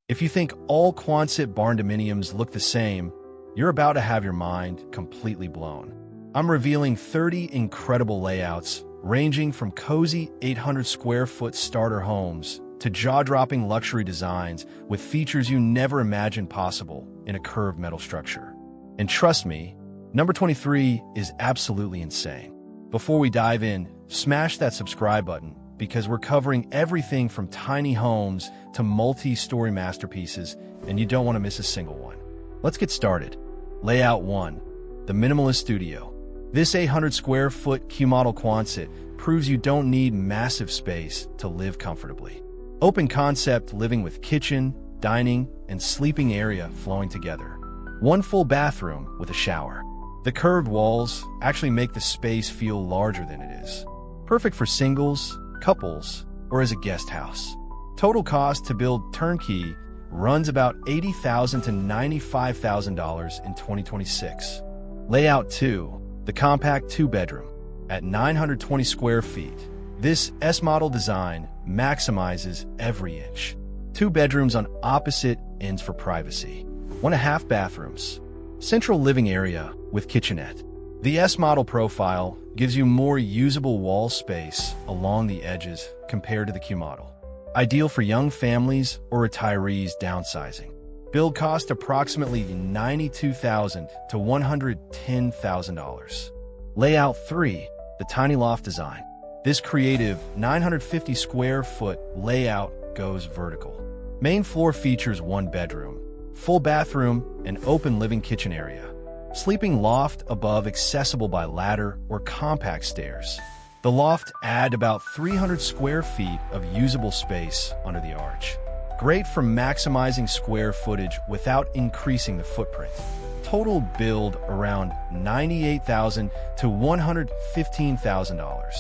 If you think all Quonset Barndominiums look the same, you're about to have your mind completely blown. I'm revealing 30 incredible layouts ranging from cozy 800 square foot starter homes to jaw-dropping luxury designs with features you never imagined possible in a curved metal structure. And trust me, number 23 is absolutely insane. Before we dive in, smash that subscribe button because we're covering everything from tiny homes to multi-story masterpieces, and you don't want to miss a single one. Let's get started. Layout 1. The Minimalist Studio. This 800 square foot Q-model Quonset proves you don't need massive space to live comfortably. Open concept living with kitchen, dining, and sleeping area flowing together. One full bathroom with a shower. The curved walls actually make the space feel larger than it is. Perfect for singles, couples, or as a guest house. Total cost to build turnkey runs about $80,000 to $95,000 in 2026. Layout 2. The compact 2-bedroom. At 920 square feet, this S-model design maximizes every inch. 2 bedrooms on opposite ends for privacy. 1.5 bathrooms. Central living area with kitchenette. The S-model profile gives you more usable wall space along the edges compared to the Q-model. Ideal for young families or retirees downsizing. Build cost approximately $92,000 to $110,000. Layout 3. The tiny loft design. This creative 950 square foot layout goes vertical. Main floor features 1 bedroom, full bathroom, and open living kitchen area. Sleeping loft above accessible by ladder or compact stairs. The loft add about 300 square feet of usable space under the arch. Great for maximizing square footage without increasing the footprint. Total build around $98,000 to $115,000.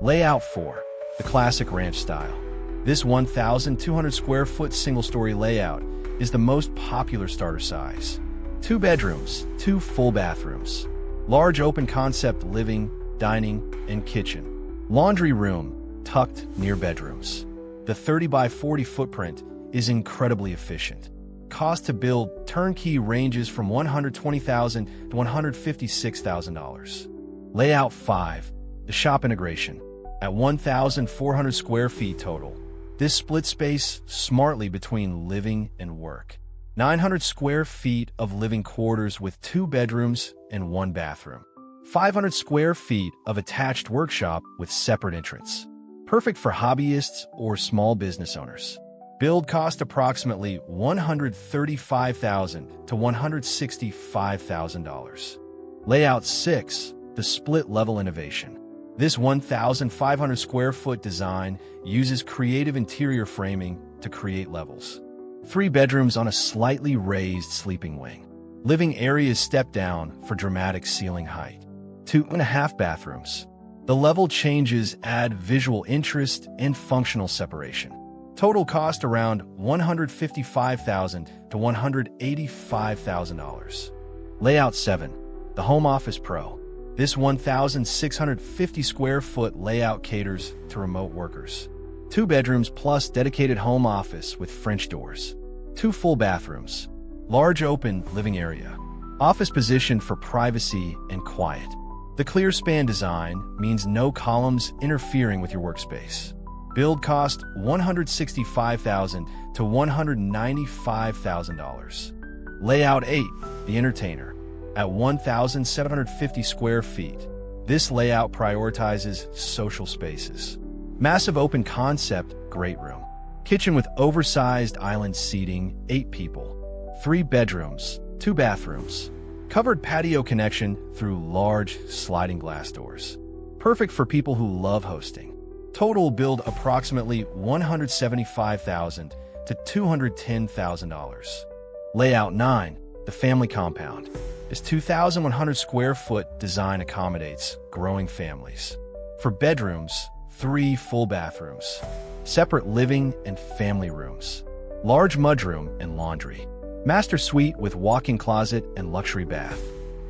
Layout 4. The classic ranch style. This 1,200 square foot single-story layout is the most popular starter size. 2 bedrooms, 2 full bathrooms. Large open concept living, dining, and kitchen. Laundry room tucked near bedrooms. The 30 by 40 footprint is incredibly efficient. Cost to build turnkey ranges from $120,000 to $156,000. Layout 5. The shop integration. At 1,400 square feet total, this split space smartly between living and work. 900 square feet of living quarters with 2 bedrooms and 1 bathroom. 500 square feet of attached workshop with separate entrance. Perfect for hobbyists or small business owners. Build cost approximately $135,000 to $165,000. Layout 6. The split level innovation. This 1,500 square foot design uses creative interior framing to create levels. 3 bedrooms on a slightly raised sleeping wing. Living areas step down for dramatic ceiling height. 2.5 bathrooms. The level changes add visual interest and functional separation. Total cost around $155,000 to $185,000. Layout 7. The Home Office Pro. This 1,650 square foot layout caters to remote workers. 2 bedrooms plus dedicated home office with French doors. 2 full bathrooms. Large open living area. Office positioned for privacy and quiet. The clear span design means no columns interfering with your workspace. Build cost $165,000 to $195,000. Layout 8. The Entertainer. At 1,750 square feet, this layout prioritizes social spaces. Massive open concept, great room. Kitchen with oversized island seating, 8 people. 3 bedrooms, 2 bathrooms. Covered patio connection through large sliding glass doors. Perfect for people who love hosting. Total build approximately $175,000 to $210,000. Layout 9. The Family Compound. This 2,100 square foot design accommodates growing families. For bedrooms, 3 full bathrooms. Separate living and family rooms. Large mudroom and laundry. Master suite with walk-in closet and luxury bath.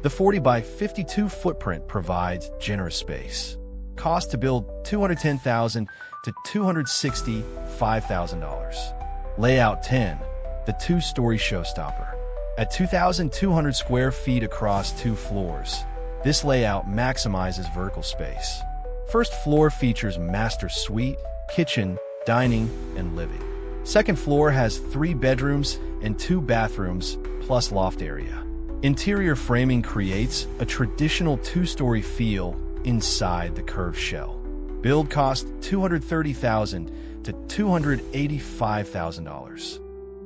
The 40 by 52 footprint provides generous space. Cost to build $210,000 to $265,000. Layout 10. the two-story showstopper. At 2,200 square feet across 2 floors, this layout maximizes vertical space. First floor features master suite, kitchen, dining, and living. Second floor has 3 bedrooms and 2 bathrooms, plus loft area. Interior framing creates a traditional 2-story feel inside the curved shell. Build cost $230,000 to $285,000.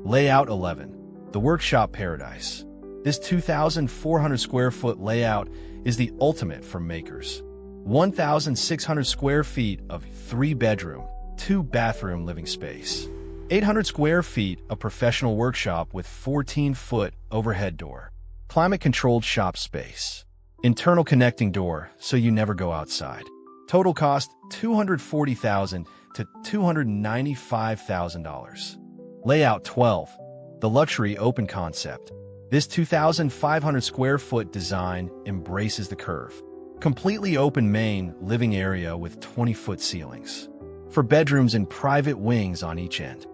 Layout 11. The Workshop Paradise. This 2,400 square foot layout is the ultimate for makers. 1,600 square feet of 3-bedroom, 2-bathroom living space. 800 square feet of professional workshop with 14-foot overhead door. Climate-controlled shop space. Internal connecting door so you never go outside. Total cost $240,000 to $295,000. Layout 12. The Luxury Open Concept. This 2,500 square foot design embraces the curve. Completely open main living area with 20-foot ceilings. For bedrooms and private wings on each end.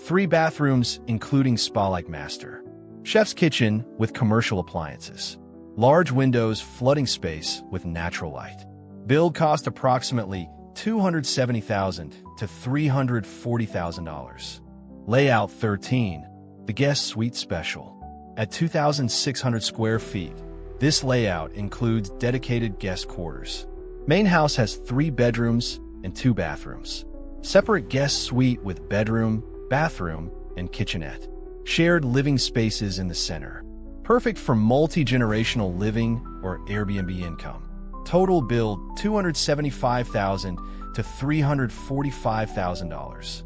3 bathrooms including spa-like master. Chef's kitchen with commercial appliances. Large windows flooding space with natural light. Build cost approximately $270,000 to $340,000. Layout 13. The Guest Suite Special. At 2,600 square feet, this layout includes dedicated guest quarters. Main house has 3 bedrooms and 2 bathrooms. Separate guest suite with bedroom, bathroom, and kitchenette. Shared living spaces in the center. Perfect for multi-generational living or Airbnb income. Total build $275,000 to $345,000.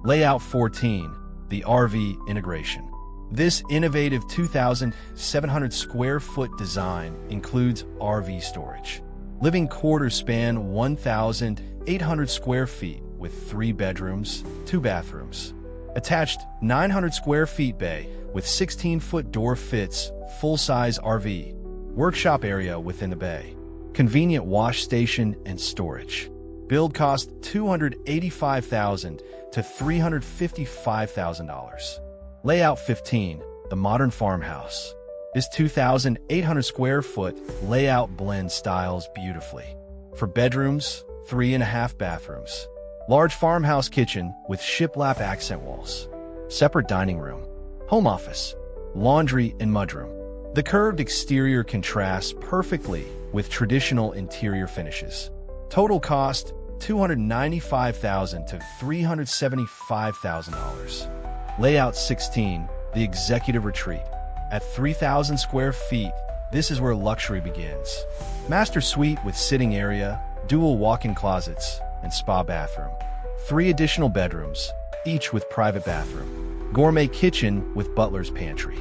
Layout 14. The RV Integration. This innovative 2,700 square foot design includes RV storage. Living quarters span 1,800 square feet with 3 bedrooms, 2 bathrooms. Attached 900 square feet bay with 16-foot door fits full-size RV. Workshop area within the bay. Convenient wash station and storage. Build cost $285,000 to $355,000. Layout 15. The Modern Farmhouse. This 2,800 square foot layout blends styles beautifully. For bedrooms, 3.5 bathrooms. Large farmhouse kitchen with shiplap accent walls. Separate dining room. Home office. Laundry and mudroom. The curved exterior contrasts perfectly with traditional interior finishes. Total cost $295,000 to $375,000. Layout 16. The Executive Retreat. At 3,000 square feet, this is where luxury begins. Master suite with sitting area, dual walk-in closets, and spa bathroom. 3 additional bedrooms, each with private bathroom. Gourmet kitchen with butler's pantry.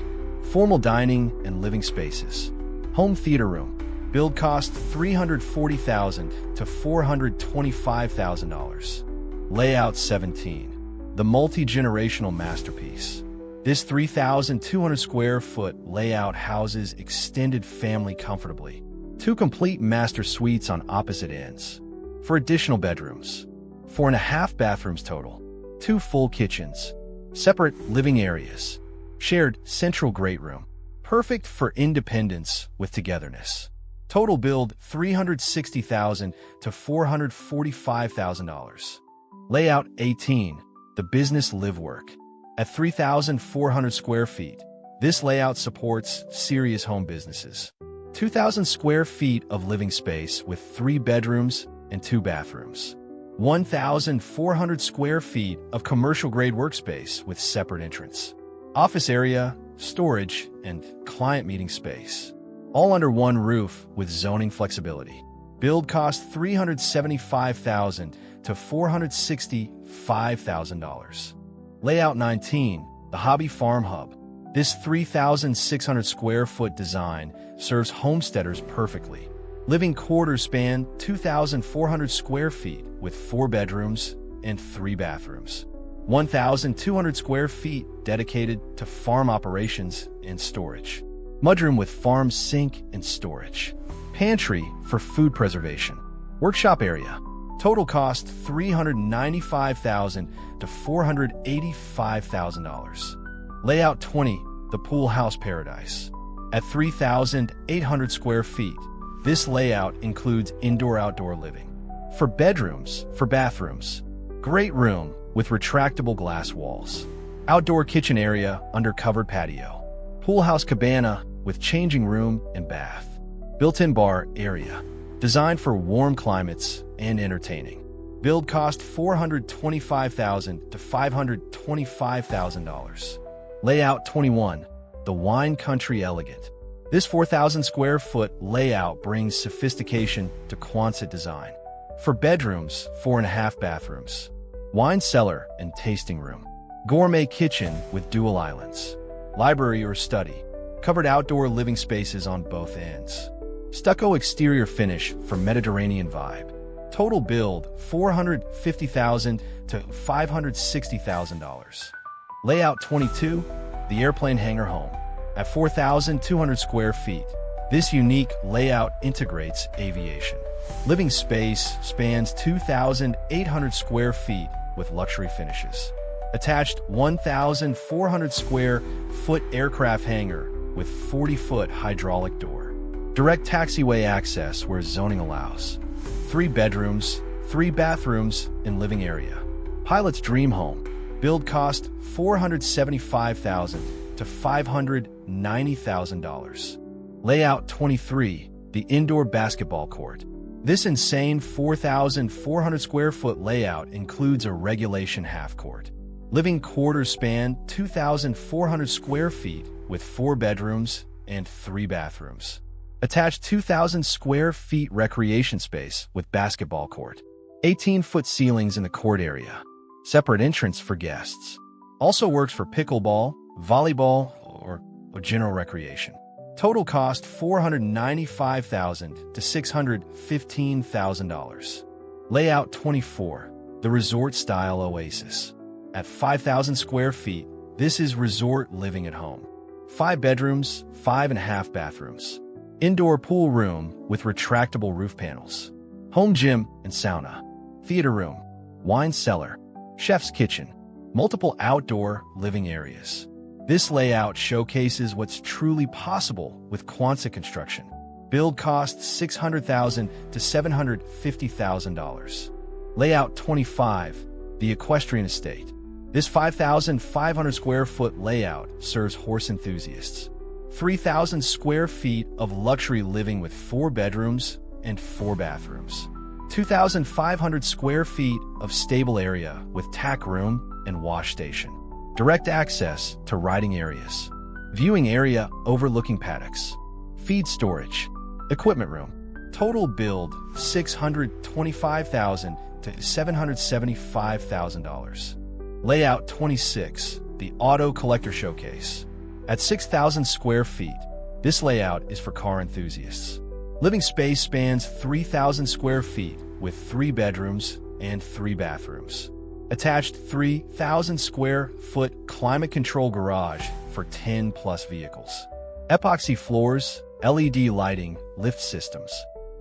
Formal dining and living spaces. Home theater room. Build cost $340,000 to $425,000. Layout 17. The Multi-Generational Masterpiece. This 3,200 square foot layout houses extended family comfortably. 2 complete master suites on opposite ends. For additional bedrooms. 4.5 bathrooms total. 2 full kitchens. Separate living areas. Shared central great room. Perfect for independence with togetherness. Total build $360,000 to $445,000. Layout 18. The Business Live Work. At 3,400 square feet, this layout supports serious home businesses. 2,000 square feet of living space with 3 bedrooms and 2 bathrooms. 1,400 square feet of commercial-grade workspace with separate entrance. Office area, storage, and client meeting space. All under one roof with zoning flexibility. Build cost $375,000 to $465,000. Layout 19. The Hobby Farm Hub. This 3,600 square foot design serves homesteaders perfectly. Living quarters span 2,400 square feet with 4 bedrooms and 3 bathrooms. 1,200 square feet dedicated to farm operations and storage. Mudroom with farm sink and storage. Pantry for food preservation. Workshop area. Total cost $395,000 to $485,000. Layout 20, the Pool House Paradise. At 3,800 square feet, this layout includes indoor-outdoor living. For bedrooms, for bathrooms. Great room with retractable glass walls. Outdoor kitchen area under covered patio. Pool house cabana with changing room and bath. Built-in bar area. Designed for warm climates and entertaining. Build cost $425,000 to $525,000. Layout 21, the Wine Country Elegant. This 4,000 square foot layout brings sophistication to Quonset design. For bedrooms, 4.5 bathrooms. Wine cellar and tasting room. Gourmet kitchen with dual islands. Library or study. Covered outdoor living spaces on both ends. Stucco exterior finish for Mediterranean vibe. Total build, $450,000 to $560,000. Layout 22, the Airplane Hangar Home. At 4,200 square feet, this unique layout integrates aviation. Living space spans 2,800 square feet with luxury finishes. Attached 1,400 square foot aircraft hangar with 40-foot hydraulic door. Direct taxiway access where zoning allows. 3 bedrooms, 3 bathrooms, and living area. Pilot's dream home. Build cost $475,000 to $590,000. Layout 23, the indoor basketball court. This insane 4,400 square foot layout includes a regulation half court. Living quarters span 2,400 square feet with 4 bedrooms and 3 bathrooms. Attached 2,000 square feet recreation space with basketball court. 18-foot ceilings in the court area. Separate entrance for guests. Also works for pickleball, volleyball, or general recreation. Total cost $495,000 to $615,000. Layout 24, the resort-style oasis. At 5,000 square feet, this is resort living at home. 5 bedrooms, 5.5 bathrooms. Indoor pool room with retractable roof panels. Home gym and sauna. Theater room. Wine cellar. Chef's kitchen. Multiple outdoor living areas. This layout showcases what's truly possible with Quonset construction. Build cost $600,000 to $750,000. Layout 25, the Equestrian Estate. This 5,500 square foot layout serves horse enthusiasts. 3,000 square feet of luxury living with 4 bedrooms and 4 bathrooms. 2,500 square feet of stable area with tack room and wash station. Direct access to riding areas. Viewing area overlooking paddocks. Feed storage. Equipment room. Total build $625,000 to $775,000. Layout 26, the Auto Collector Showcase. At 6,000 square feet, this layout is for car enthusiasts. Living space spans 3,000 square feet with 3 bedrooms and 3 bathrooms. Attached 3,000 square foot climate control garage for 10 plus vehicles. Epoxy floors, LED lighting, lift systems.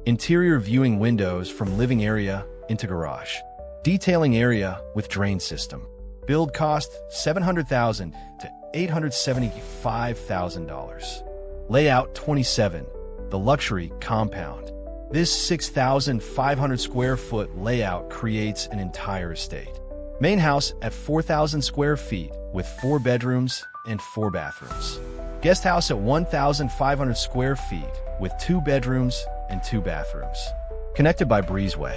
Interior viewing windows from living area into garage. Detailing area with drain system. Build cost $700,000 to $875,000. Layout 27, the luxury compound. This 6,500 square foot layout creates an entire estate. Main house at 4,000 square feet with 4 bedrooms and 4 bathrooms. Guest house at 1,500 square feet with 2 bedrooms and 2 bathrooms. Connected by breezeway.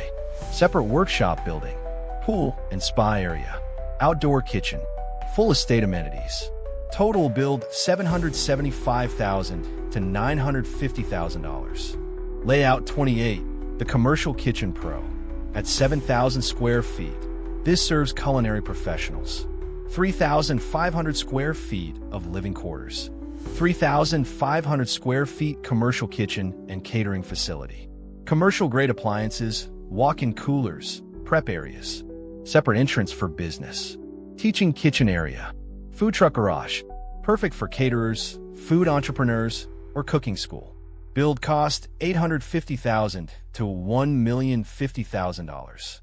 Separate workshop building. Pool and spa area. Outdoor kitchen. Full estate amenities. Total build $775,000 to $950,000. Layout 28, the Commercial Kitchen Pro. At 7,000 square feet, this serves culinary professionals. 3,500 square feet of living quarters. 3,500 square feet commercial kitchen and catering facility. Commercial-grade appliances, walk-in coolers, prep areas. Separate entrance for business. Teaching kitchen area. Food truck garage. Perfect for caterers, food entrepreneurs, or cooking school. Build cost $850,000 to $1,050,000.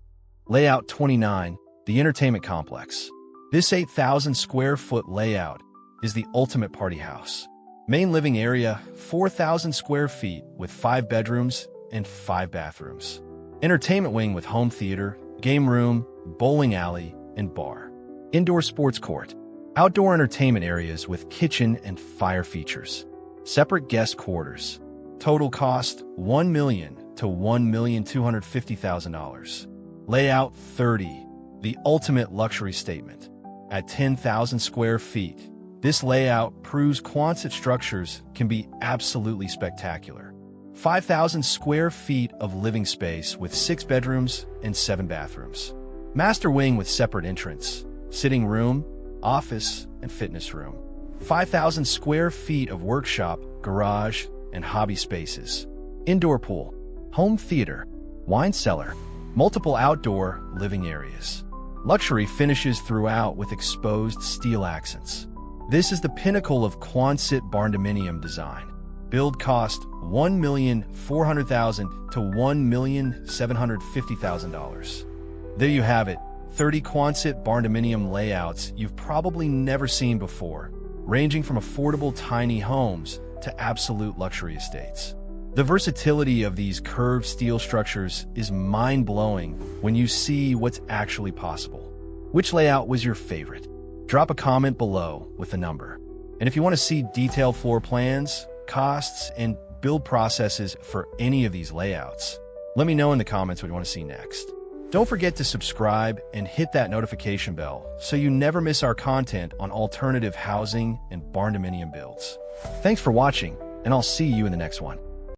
Layout 29, the Entertainment Complex. This 8,000 square foot layout is the ultimate party house. Main living area, 4,000 square feet with 5 bedrooms and 5 bathrooms. Entertainment wing with home theater, game room, bowling alley, and bar. Indoor sports court. Outdoor entertainment areas with kitchen and fire features. Separate guest quarters. Total cost $1 million to $1,250,000. Layout 30. The ultimate luxury statement. At 10,000 square feet, this layout proves Quonset structures can be absolutely spectacular. 5,000 square feet of living space with 6 bedrooms and 7 bathrooms. Master wing with separate entrance, sitting room, office, and fitness room. 5,000 square feet of workshop, garage, and hobby spaces. Indoor pool, home theater, wine cellar, multiple outdoor living areas. Luxury finishes throughout with exposed steel accents. This is the pinnacle of Quonset Barndominium design. Build cost $1,400,000 to $1,750,000. There you have it, 30 Quonset Barndominium layouts you've probably never seen before, ranging from affordable tiny homes to absolute luxury estates. The versatility of these curved steel structures is mind-blowing when you see what's actually possible. Which layout was your favorite? Drop a comment below with a number. And if you want to see detailed floor plans, costs, and build processes for any of these layouts, let me know in the comments what you want to see next. Don't forget to subscribe and hit that notification bell so you never miss our content on alternative housing and barndominium builds. Thanks for watching, and I'll see you in the next one.